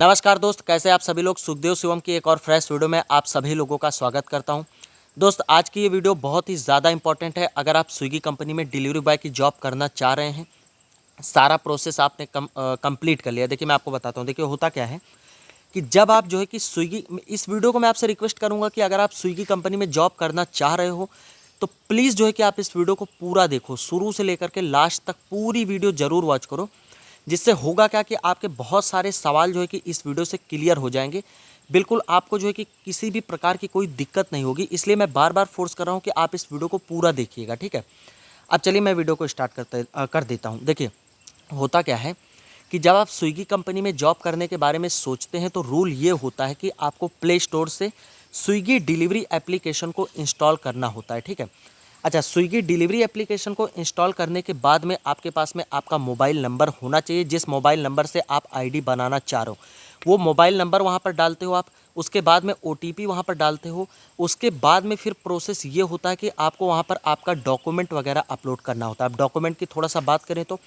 नमस्कार दोस्त, कैसे आप सभी लोग। सुखदेव शिवम की एक और फ्रेश वीडियो में आप सभी लोगों का स्वागत करता हूं। दोस्त, आज की ये वीडियो बहुत ही ज़्यादा इंपॉर्टेंट है। अगर आप स्विगी कंपनी में डिलीवरी बॉय की जॉब करना चाह रहे हैं, सारा प्रोसेस आपने कंप्लीट कर लिया। देखिए, मैं आपको बताता हूँ। देखिए, होता क्या है कि जब आप जो है कि स्विगी, इस वीडियो को मैं आपसे रिक्वेस्ट करूँगा कि अगर आप स्विगी कंपनी में जॉब करना चाह रहे हो तो प्लीज़ जो है कि आप इस वीडियो को पूरा देखो, शुरू से लेकर के लास्ट तक पूरी वीडियो ज़रूर वॉच करो। जिससे होगा क्या कि आपके बहुत सारे सवाल जो है कि इस वीडियो से क्लियर हो जाएंगे। बिल्कुल आपको जो है कि किसी भी प्रकार की कोई दिक्कत नहीं होगी, इसलिए मैं बार बार फोर्स कर रहा हूँ कि आप इस वीडियो को पूरा देखिएगा, ठीक है। अब चलिए मैं वीडियो को स्टार्ट कर देता हूँ। देखिए, होता क्या है कि जब आप स्विगी कंपनी में जॉब करने के बारे में सोचते हैं तो रूल ये होता है कि आपको प्ले स्टोर से स्विगी डिलीवरी एप्लीकेशन को इंस्टॉल करना होता है, ठीक है। अच्छा, स्विगी डिलीवरी एप्लीकेशन को इंस्टॉल करने के बाद में आपके पास में आपका मोबाइल नंबर होना चाहिए। जिस मोबाइल नंबर से आप आईडी बनाना चाह रहे हो वो मोबाइल नंबर वहाँ पर डालते हो आप। उसके बाद में ओटीपी वहाँ पर डालते हो। उसके बाद में फिर प्रोसेस ये होता है कि आपको वहाँ पर आपका डॉक्यूमेंट वगैरह अपलोड करना होता है। अब डॉक्यूमेंट की थोड़ा सा बात करें तो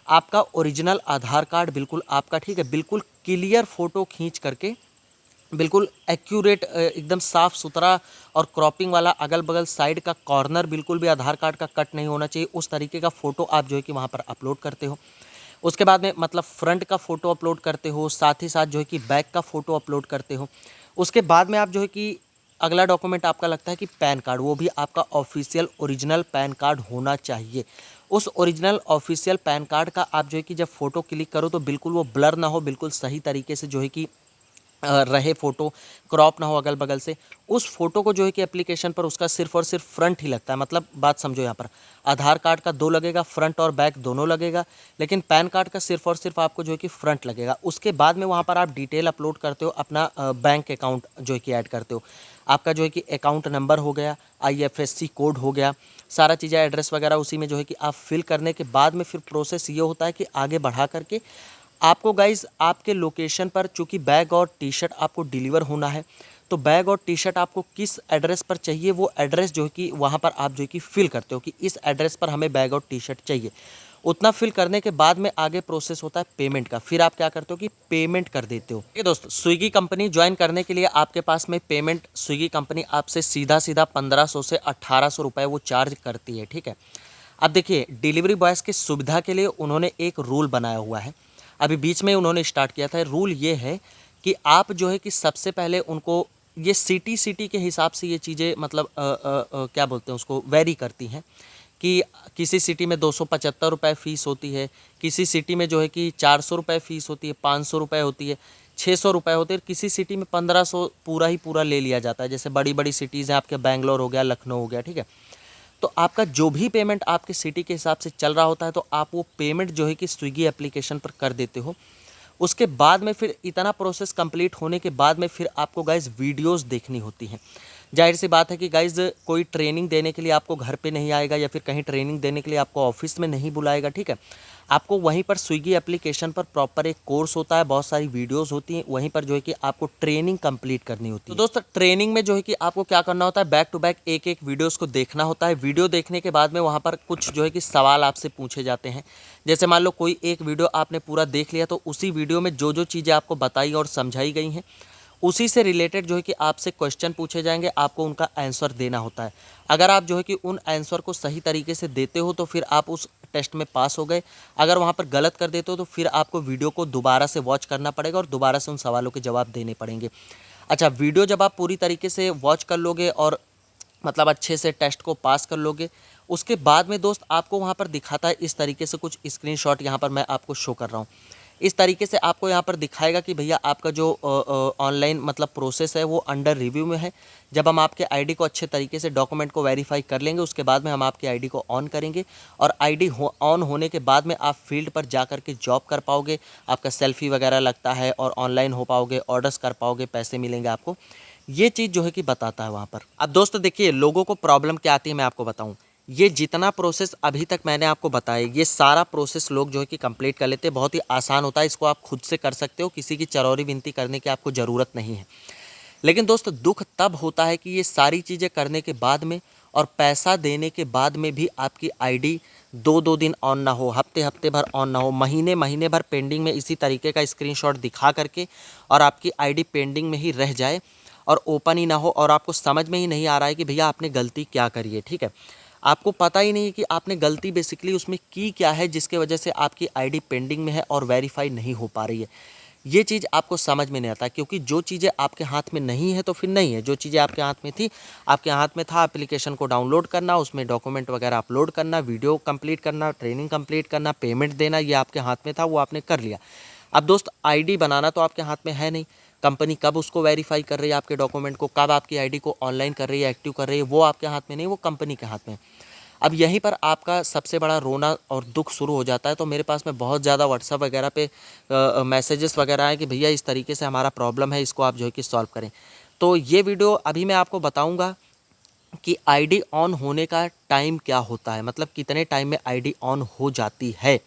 आपका ओरिजिनल आधार कार्ड बिल्कुल आपका, ठीक है, बिल्कुल क्लियर फ़ोटो खींच करके, बिल्कुल एक्यूरेट, एकदम साफ़ सुथरा और क्रॉपिंग वाला, अगल बगल साइड का कॉर्नर बिल्कुल भी आधार कार्ड का कट नहीं होना चाहिए, उस तरीके का फ़ोटो आप जो है कि वहाँ पर अपलोड करते हो। उसके बाद में मतलब फ्रंट का फ़ोटो अपलोड करते हो, साथ ही साथ जो है कि बैक का फ़ोटो अपलोड करते हो। उसके बाद में आप जो है कि अगला डॉक्यूमेंट आपका लगता है कि पैन कार्ड, वो भी आपका ऑफिशियल ओरिजिनल पैन कार्ड होना चाहिए। उस ओरिजिनल ऑफिशियल पैन कार्ड का आप जो है कि जब फ़ोटो क्लिक करो तो बिल्कुल वो ब्लर ना हो, बिल्कुल सही तरीके से जो है कि रहे फ़ोटो, क्रॉप ना हो अगल बगल से। उस फ़ोटो को जो है कि एप्लीकेशन पर उसका सिर्फ़ और सिर्फ फ्रंट ही लगता है। मतलब बात समझो, यहाँ पर आधार कार्ड का 2 लगेगा, फ्रंट और बैक दोनों लगेगा, लेकिन पैन कार्ड का सिर्फ़ और सिर्फ आपको जो है कि फ्रंट लगेगा। उसके बाद में वहाँ पर आप डिटेल अपलोड करते हो, अपना बैंक अकाउंट जो है कि ऐड करते हो। आपका जो है कि अकाउंट नंबर हो गया, आईएफएससी कोड हो गया, सारा चीज़ें, एड्रेस वगैरह उसी में जो है कि आप फिल करने के बाद में फिर प्रोसेस ये होता है कि आगे बढ़ा करके आपको गाइज़ आपके लोकेशन पर, चूँकि बैग और टी-शर्ट आपको डिलीवर होना है, तो बैग और टी-शर्ट आपको किस एड्रेस पर चाहिए वो एड्रेस जो है कि वहाँ पर आप जो है कि फ़िल करते हो कि इस एड्रेस पर हमें बैग और टी-शर्ट चाहिए। उतना फ़िल करने के बाद में आगे प्रोसेस होता है पेमेंट का। फिर आप क्या करते हो कि पेमेंट कर देते हो। ठीक है दोस्त, स्विगी कंपनी ज्वाइन करने के लिए आपके पास में पेमेंट स्विगी कंपनी आपसे सीधा-सीधा 1500 से 1800 रुपए वो चार्ज करती है, ठीक है। अब देखिए, डिलीवरी बॉयज़ की सुविधा के लिए उन्होंने एक रूल बनाया हुआ है। अभी बीच में उन्होंने स्टार्ट किया था। रूल ये है कि आप जो है कि सबसे पहले उनको ये सिटी के हिसाब से ये चीज़ें मतलब क्या बोलते हैं उसको, वेरी करती हैं कि किसी सिटी में 275 रुपये फ़ीस होती है, किसी सिटी में जो है कि 400 रुपये फ़ीस होती है, 500 रुपये होती है, 600 रुपये होते हैं, किसी सिटी में 1500 पूरा ही पूरा ले लिया जाता है। जैसे बड़ी-बड़ी सिटीज़ हैं, आपके बैंगलोर हो गया, लखनऊ हो गया, ठीक है। तो आपका जो भी पेमेंट आपके सिटी के हिसाब से चल रहा होता है तो आप वो पेमेंट जो है कि स्विगी एप्लीकेशन पर कर देते हो। उसके बाद में फिर इतना प्रोसेस कंप्लीट होने के बाद में फिर आपको गाइज़ वीडियोस देखनी होती हैं। ज़ाहिर सी बात है कि गाइज़ कोई ट्रेनिंग देने के लिए आपको घर पे नहीं आएगा या फिर कहीं ट्रेनिंग देने के लिए आपको ऑफिस में नहीं बुलाएगा, ठीक है। आपको वहीं पर स्विगी एप्लीकेशन पर प्रॉपर एक कोर्स होता है, बहुत सारी वीडियोस होती हैं, वहीं पर जो है कि आपको ट्रेनिंग कंप्लीट करनी होती है। तो दोस्तों, ट्रेनिंग में जो है कि आपको क्या करना होता है, बैक टू बैक एक एक वीडियोस को देखना होता है। वीडियो देखने के बाद में वहाँ पर कुछ जो है कि सवाल आपसे पूछे जाते हैं। जैसे मान लो कोई एक वीडियो आपने पूरा देख लिया तो उसी वीडियो में जो जो चीज़ें आपको बताई और समझाई गई हैं उसी से रिलेटेड जो है कि आपसे क्वेश्चन पूछे जाएंगे, आपको उनका आंसर देना होता है। अगर आप जो है कि उन आंसर को सही तरीके से देते हो तो फिर आप उस टेस्ट में पास हो गए। अगर वहाँ पर गलत कर देते हो तो फिर आपको वीडियो को दोबारा से वॉच करना पड़ेगा और दोबारा से उन सवालों के जवाब देने पड़ेंगे। अच्छा, वीडियो जब आप पूरी तरीके से वॉच कर लोगे और मतलब अच्छे से टेस्ट को पास कर लोगे, उसके बाद में दोस्त आपको वहाँ पर दिखाता है इस तरीके से कुछ स्क्रीनशॉट, यहाँ पर मैं आपको शो कर रहा हूँ। इस तरीके से आपको यहाँ पर दिखाएगा कि भैया आपका जो ऑनलाइन मतलब प्रोसेस है वो अंडर रिव्यू में है। जब हम आपके आईडी को अच्छे तरीके से डॉक्यूमेंट को वेरीफाई कर लेंगे उसके बाद में हम आपकी आईडी को ऑन करेंगे और आईडी ऑन होने के बाद में आप फील्ड पर जा कर के जॉब कर पाओगे, आपका सेल्फी वगैरह लगता है और ऑनलाइन हो पाओगे, ऑर्डर्स कर पाओगे, पैसे मिलेंगे आपको। ये चीज़ जो है कि बताता है वहाँ पर। अब दोस्तों देखिए, लोगों को प्रॉब्लम क्या आती है मैं आपको बताऊँ। ये जितना प्रोसेस अभी तक मैंने आपको बताया, ये सारा प्रोसेस लोग जो है कि कंप्लीट कर लेते हैं। बहुत ही आसान होता है, इसको आप खुद से कर सकते हो, किसी की चरौरी विनती करने की आपको ज़रूरत नहीं है। लेकिन दोस्त, दुख तब होता है कि ये सारी चीज़ें करने के बाद में और पैसा देने के बाद में भी आपकी आईडी दो दिन ऑन ना हो, हफ्ते हफ्ते भर ऑन ना हो, महीने महीने भर पेंडिंग में इसी तरीके का स्क्रीनशॉट दिखा करके और आपकी आईडी पेंडिंग में ही रह जाए और ओपन ही ना हो और आपको समझ में ही नहीं आ रहा है कि भैया आपने गलती क्या करी है। ठीक है, आपको पता ही नहीं है कि आपने गलती बेसिकली उसमें की क्या है जिसके वजह से आपकी आईडी पेंडिंग में है और वेरीफाई नहीं हो पा रही है। ये चीज़ आपको समझ में नहीं आता, क्योंकि जो चीज़ें आपके हाथ में नहीं है तो फिर नहीं है। जो चीज़ें आपके हाथ में थी, आपके हाथ में था एप्लीकेशन को डाउनलोड करना, उसमें डॉक्यूमेंट वगैरह अपलोड करना, वीडियो कंप्लीट करना, ट्रेनिंग कंप्लीट करना, पेमेंट देना, ये आपके हाथ में था, वो आपने कर लिया। अब दोस्त आईडी बनाना तो आपके हाथ में है नहीं, कंपनी कब उसको वेरीफाई कर रही है आपके डॉक्यूमेंट को, कब आपकी आईडी को ऑनलाइन कर रही है, एक्टिव कर रही है, वो आपके हाथ में नहीं, वो कंपनी के हाथ में। अब यहीं पर आपका सबसे बड़ा रोना और दुख शुरू हो जाता है। तो मेरे पास में बहुत ज़्यादा व्हाट्सअप वगैरह पे मैसेजेस वगैरह आए कि भैया इस तरीके से हमारा प्रॉब्लम है, इसको आप जो है कि सॉल्व करें। तो ये वीडियो अभी मैं आपको बताऊंगा कि आईडी ऑन होने का टाइम क्या होता है, मतलब कितने टाइम में आईडी ऑन हो जाती है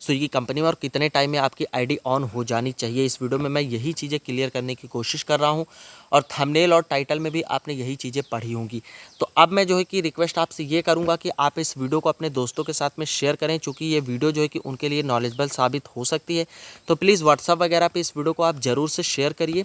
स्विगी कंपनी में और कितने टाइम में आपकी आईडी ऑन हो जानी चाहिए। इस वीडियो में मैं यही चीज़ें क्लियर करने की कोशिश कर रहा हूं और थंबनेल और टाइटल में भी आपने यही चीज़ें पढ़ी होंगी। तो अब मैं जो है कि रिक्वेस्ट आपसे ये करूंगा कि आप इस वीडियो को अपने दोस्तों के साथ में शेयर करें, चूँकि ये वीडियो जो है कि उनके लिए नॉलेजेबल साबित हो सकती है। तो प्लीज़ व्हाट्सअप वगैरह पर इस वीडियो को आप ज़रूर से शेयर करिए।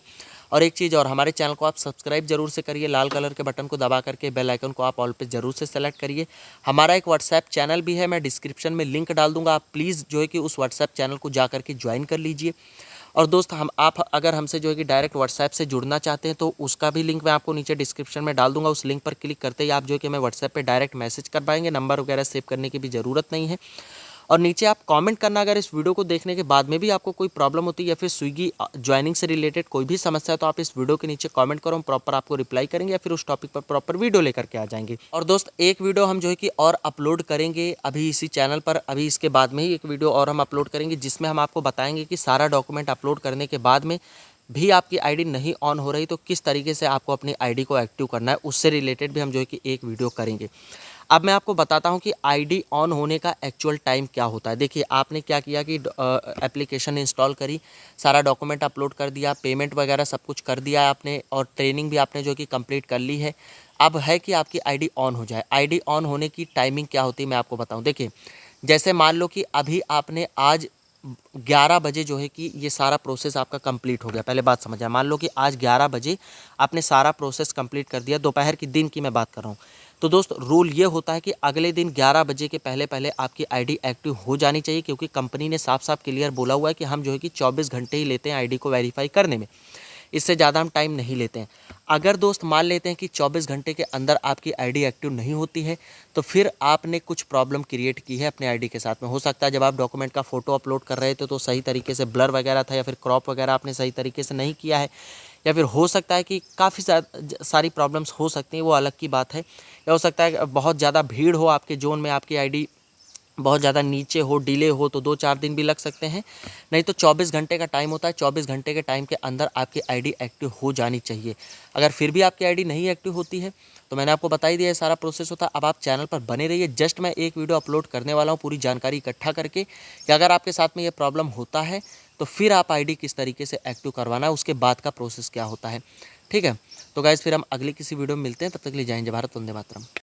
और एक चीज़ और, हमारे चैनल को आप सब्सक्राइब जरूर से करिए, लाल कलर के बटन को दबा करके बेल आइकन को आप ऑल पे जरूर से सेलेक्ट करिए। हमारा एक व्हाट्सएप चैनल भी है, मैं डिस्क्रिप्शन में लिंक डाल दूंगा, आप प्लीज़ जो है कि उस व्हाट्सएप चैनल को जा करके ज्वाइन कर लीजिए। और दोस्त आप अगर हमसे जो है कि डायरेक्ट व्हाट्सएप से जुड़ना चाहते हैं तो उसका भी लिंक मैं आपको नीचे डिस्क्रिप्शन में डाल दूंगा। उस लिंक पर क्लिक करते ही आप जो है कि हमें व्हाट्सएप पे डायरेक्ट मैसेज कर पाएंगे, नंबर वगैरह सेव करने की भी ज़रूरत नहीं है। और नीचे आप कमेंट करना, अगर इस वीडियो को देखने के बाद में भी आपको कोई प्रॉब्लम होती है या फिर स्विगी ज्वाइनिंग से रिलेटेड कोई भी समस्या है तो आप इस वीडियो के नीचे कमेंट करो, हम प्रॉपर आपको रिप्लाई करेंगे या फिर उस टॉपिक पर प्रॉपर वीडियो लेकर के आ जाएंगे। और दोस्त एक वीडियो हम जो है कि और अपलोड करेंगे अभी इसी चैनल पर, अभी इसके बाद में ही एक वीडियो और हम अपलोड करेंगे जिसमें हम आपको बताएंगे कि सारा डॉक्यूमेंट अपलोड करने के बाद में भी आपकी आईडी नहीं ऑन हो रही तो किस तरीके से आपको अपनी आईडी को एक्टिव करना है, उससे रिलेटेड भी हम जो है कि एक वीडियो करेंगे। अब मैं आपको बताता हूं कि आईडी ऑन होने का एक्चुअल टाइम क्या होता है। देखिए आपने क्या किया कि एप्लीकेशन इंस्टॉल करी, सारा डॉक्यूमेंट अपलोड कर दिया, पेमेंट वगैरह सब कुछ कर दिया आपने और ट्रेनिंग भी आपने जो कि कंप्लीट कर ली है। अब है कि आपकी आईडी ऑन हो जाए। आईडी ऑन होने की टाइमिंग क्या होती है मैं आपको बताऊं। देखिए जैसे मान लो कि अभी आपने आज 11 बजे जो है कि ये सारा प्रोसेस आपका कंप्लीट हो गया। पहले बात समझिए, मान लो कि आज 11 बजे आपने सारा प्रोसेस कंप्लीट कर दिया, दोपहर की दिन की मैं बात कर रहा हूँ। तो दोस्त रूल ये होता है कि अगले दिन 11 बजे के पहले पहले आपकी आईडी एक्टिव हो जानी चाहिए, क्योंकि कंपनी ने साफ साफ क्लियर बोला हुआ है कि हम जो है कि 24 घंटे ही लेते हैं आईडी को वेरीफाई करने में, इससे ज़्यादा हम टाइम नहीं लेते हैं। अगर दोस्त मान लेते हैं कि 24 घंटे के अंदर आपकी आईडी एक्टिव नहीं होती है तो फिर आपने कुछ प्रॉब्लम क्रिएट की है अपने आईडी के साथ में। हो सकता है जब आप डॉक्यूमेंट का फ़ोटो अपलोड कर रहे थे तो सही तरीके से ब्लर वगैरह था, या फिर क्रॉप वगैरह आपने सही तरीके से नहीं किया है, या फिर हो सकता है कि काफ़ी सारी प्रॉब्लम्स हो सकती हैं, वो अलग की बात है। या हो सकता है बहुत ज़्यादा भीड़ हो आपके जोन में, आपकी आईडी बहुत ज़्यादा नीचे हो, डिले हो, तो 2-4 दिन भी लग सकते हैं। नहीं तो 24 घंटे का टाइम होता है, 24 घंटे के टाइम के अंदर आपकी आईडी एक्टिव हो जानी चाहिए। अगर फिर भी आपकी आईडी नहीं एक्टिव होती है तो मैंने आपको बता ही दिया है सारा प्रोसेस होता है। अब आप चैनल पर बने रहिए, जस्ट मैं एक वीडियो अपलोड करने वाला हूँ पूरी जानकारी इकट्ठा करके कि अगर आपके साथ में ये प्रॉब्लम होता है तो फिर आप आईडी किस तरीके से एक्टिव करवाना है, उसके बाद का प्रोसेस क्या होता है। ठीक है, तो गाइज़ फिर हम अगली किसी वीडियो में मिलते हैं, तब तक के लिए जय हिंद, जय भारत, वंदे मातरम।